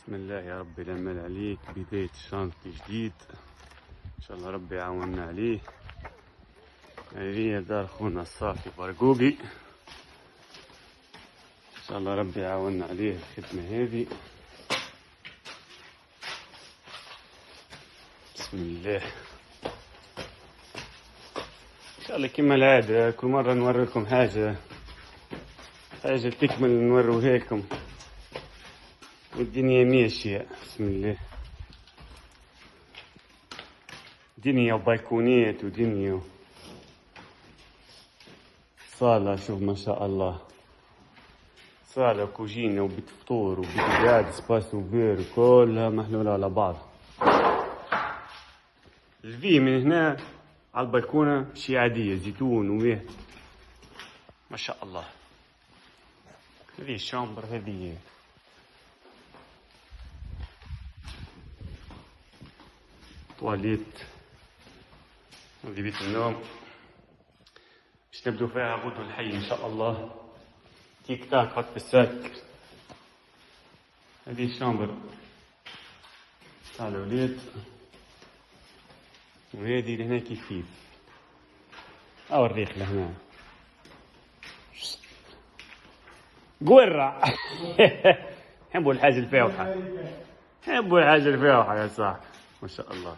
بسم الله يا رب الأمل عليك، بداية شانط جديد إن شاء الله ربي يعاوننا عليه. هذه دار خونا الصافي برقوقي، إن شاء الله ربي يعاوننا عليه الخدمة هذه. بسم الله إن شاء الله كما العادة كل مرة نوريكم حاجة تكمل نوروها لكم، والدنيا ماشية. بسم الله، دنيا وبايكونات ودنيا صالة. شوف ما شاء الله، صالة وكوجينة وبيت فطور وبيت قعد سباس وفير كلها محلولة على بعض. الفي من هنا على البلكونة شي عادية، زيتون ويه ما شاء الله. هذه الشامبر، هذه تواليت، هذه بيت النوم باش نبدو فيها غدو الحي ان شاء الله. تيك تاك حط في الساك. هذه الشامبر تاع الولاد، وهذه لهنا كيف اوريك لهنا قرع. حبوا الحاجة الفاوحة، حبوا الحاجة الفاوحة يا صاحبي ما شاء الله.